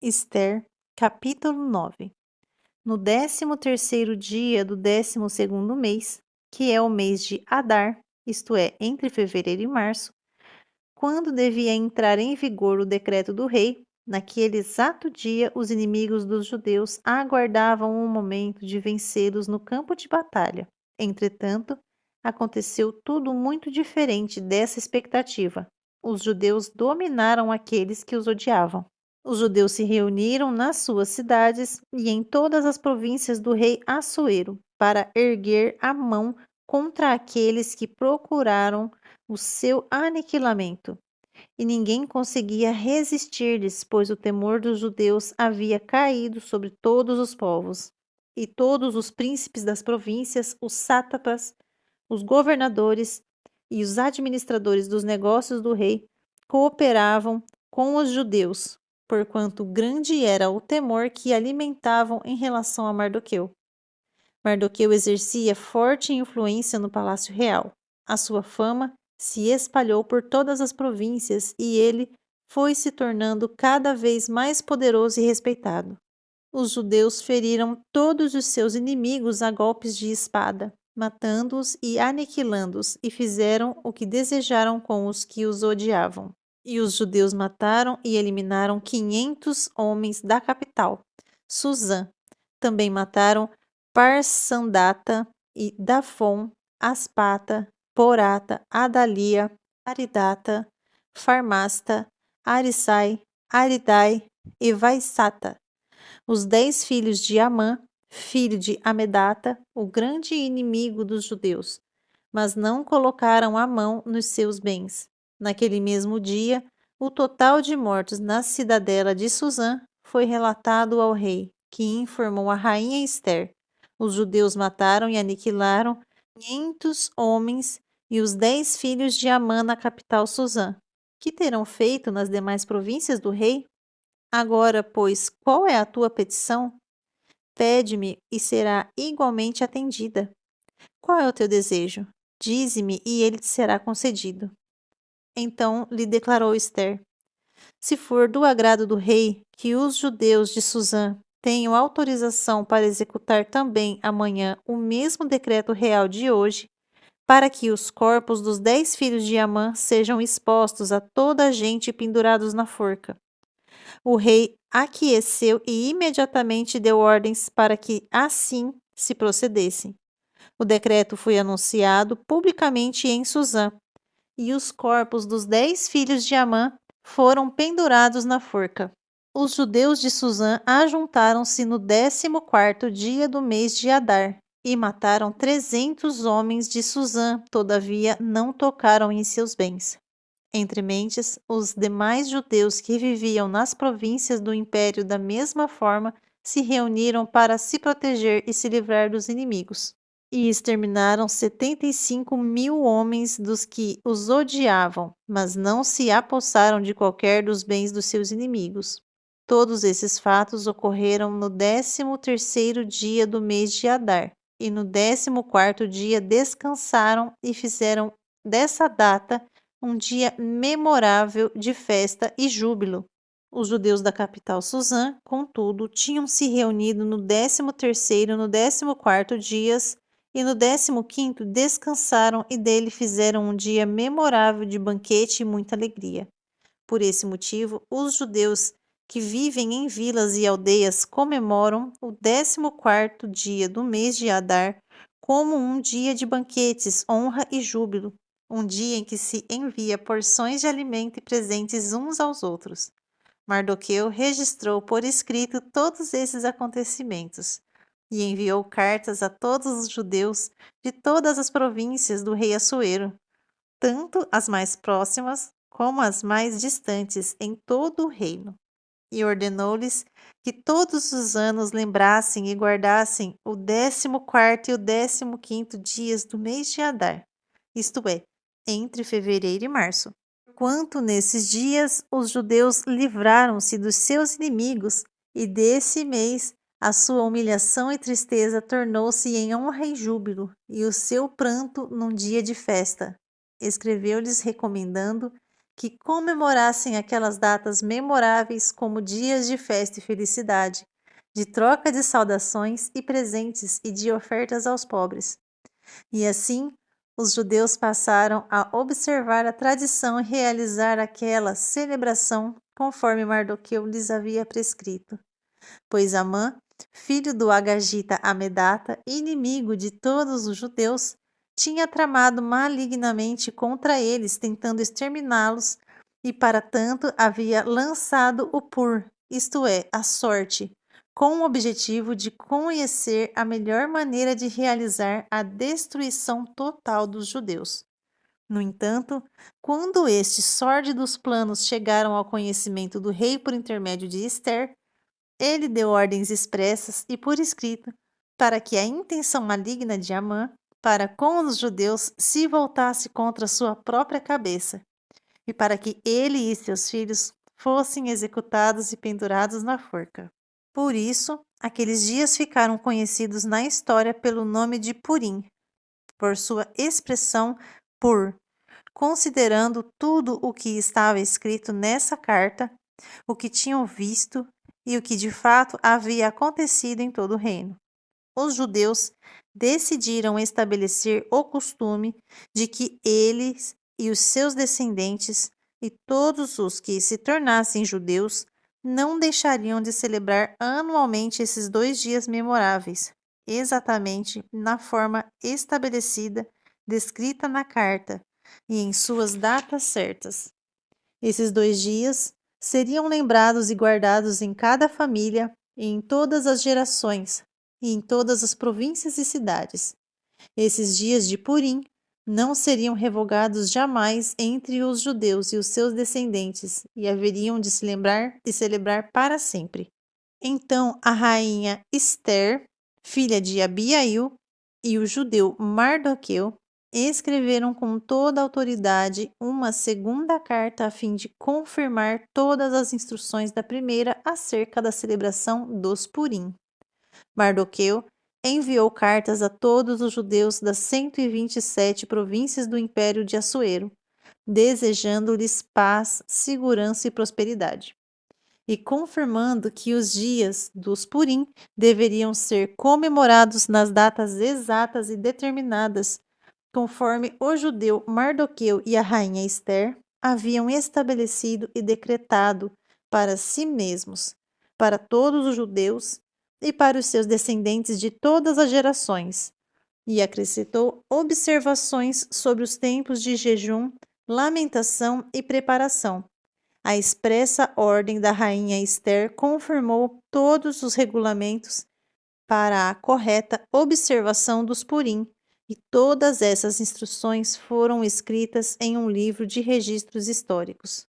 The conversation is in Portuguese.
Ester, capítulo 9. No 13º dia do 12º mês, que é o mês de Adar, isto é, entre fevereiro e março, quando devia entrar em vigor o decreto do rei, naquele exato dia os inimigos dos judeus aguardavam o momento de vencê-los no campo de batalha. Entretanto, aconteceu tudo muito diferente dessa expectativa. Os judeus dominaram aqueles que os odiavam. Os judeus se reuniram nas suas cidades e em todas as províncias do rei Assuero para erguer a mão contra aqueles que procuraram o seu aniquilamento. E ninguém conseguia resistir-lhes, pois o temor dos judeus havia caído sobre todos os povos. E todos os príncipes das províncias, os sátrapas, os governadores e os administradores dos negócios do rei cooperavam com os judeus, porquanto grande era o temor que alimentavam em relação a Mardoqueu. Mardoqueu exercia forte influência no palácio real. A sua fama se espalhou por todas as províncias e ele foi se tornando cada vez mais poderoso e respeitado. Os judeus feriram todos os seus inimigos a golpes de espada, matando-os e aniquilando-os, e fizeram o que desejaram com os que os odiavam. E os judeus mataram e eliminaram 500 homens da capital, Suzã. Também mataram Parsandata e Dafon, Aspata, Porata, Adalia, Aridata, Farmasta, Arisai, Aridai e Vaissata, os 10 filhos de Amã, filho de Amedata, o grande inimigo dos judeus, mas não colocaram a mão nos seus bens. Naquele mesmo dia, o total de mortos na cidadela de Suzã foi relatado ao rei, que informou a rainha Ester. Os judeus mataram e aniquilaram 500 homens e os 10 filhos de Amã na capital Suzã. Que terão feito nas demais províncias do rei? Agora, pois, qual é a tua petição? Pede-me e será igualmente atendida. Qual é o teu desejo? Dize-me e ele te será concedido. Então lhe declarou Ester: se for do agrado do rei que os judeus de Suzã tenham autorização para executar também amanhã o mesmo decreto real de hoje, para que os corpos dos 10 filhos de Amã sejam expostos a toda a gente pendurados na forca. O rei aqueceu e imediatamente deu ordens para que assim se procedesse. O decreto foi anunciado publicamente em Suzã, e os corpos dos 10 filhos de Amã foram pendurados na forca. Os judeus de Suzã ajuntaram-se no 14º dia do mês de Adar e mataram 300 homens de Suzã, todavia não tocaram em seus bens. Entre mentes, os demais judeus que viviam nas províncias do império da mesma forma se reuniram para se proteger e se livrar dos inimigos. E exterminaram 75.000 homens dos que os odiavam, mas não se apossaram de qualquer dos bens dos seus inimigos. Todos esses fatos ocorreram no 13º dia do mês de Adar, e no 14º dia descansaram e fizeram dessa data um dia memorável de festa e júbilo. Os judeus da capital Suzã, contudo, tinham se reunido no 13º e no 14º dias, e no 15º descansaram e dele fizeram um dia memorável de banquete e muita alegria. Por esse motivo, os judeus que vivem em vilas e aldeias comemoram o 14º dia do mês de Adar como um dia de banquetes, honra e júbilo, um dia em que se envia porções de alimento e presentes uns aos outros. Mardoqueu registrou por escrito todos esses acontecimentos e enviou cartas a todos os judeus de todas as províncias do rei Assuero, tanto as mais próximas como as mais distantes em todo o reino, e ordenou-lhes que todos os anos lembrassem e guardassem o 14º e o 15º dias do mês de Adar, isto é, entre fevereiro e março. Quanto nesses dias os judeus livraram-se dos seus inimigos, e desse mês a sua humilhação e tristeza tornou-se em honra e júbilo, e o seu pranto num dia de festa. Escreveu-lhes recomendando que comemorassem aquelas datas memoráveis como dias de festa e felicidade, de troca de saudações e presentes e de ofertas aos pobres. E assim, os judeus passaram a observar a tradição e realizar aquela celebração conforme Mardoqueu lhes havia prescrito. Pois Amã, filho do Agagita Amedata, inimigo de todos os judeus, tinha tramado malignamente contra eles, tentando exterminá-los, e para tanto havia lançado o pur, isto é, a sorte, com o objetivo de conhecer a melhor maneira de realizar a destruição total dos judeus. No entanto, quando estes sórdidos planos chegaram ao conhecimento do rei por intermédio de Ester, ele deu ordens expressas e por escrito para que a intenção maligna de Amã para com os judeus se voltasse contra sua própria cabeça, e para que ele e seus filhos fossem executados e pendurados na forca. Por isso, aqueles dias ficaram conhecidos na história pelo nome de Purim, por sua expressão pur, considerando tudo o que estava escrito nessa carta, o que tinham visto e o que de fato havia acontecido em todo o reino. Os judeus decidiram estabelecer o costume de que eles e os seus descendentes e todos os que se tornassem judeus não deixariam de celebrar anualmente esses 2 dias memoráveis, exatamente na forma estabelecida, descrita na carta e em suas datas certas. Esses 2 dias seriam lembrados e guardados em cada família e em todas as gerações e em todas as províncias e cidades. Esses dias de Purim não seriam revogados jamais entre os judeus e os seus descendentes, e haveriam de se lembrar e celebrar para sempre. Então a rainha Ester, filha de Abiail, e o judeu Mardoqueu escreveram com toda a autoridade uma segunda carta a fim de confirmar todas as instruções da primeira acerca da celebração dos Purim. Mardoqueu enviou cartas a todos os judeus das 127 províncias do Império de Assuero, desejando-lhes paz, segurança e prosperidade, e confirmando que os dias dos Purim deveriam ser comemorados nas datas exatas e determinadas, conforme o judeu Mardoqueu e a rainha Ester haviam estabelecido e decretado para si mesmos, para todos os judeus e para os seus descendentes de todas as gerações, e acrescentou observações sobre os tempos de jejum, lamentação e preparação. A expressa ordem da rainha Ester confirmou todos os regulamentos para a correta observação dos Purim, e todas essas instruções foram escritas em um livro de registros históricos.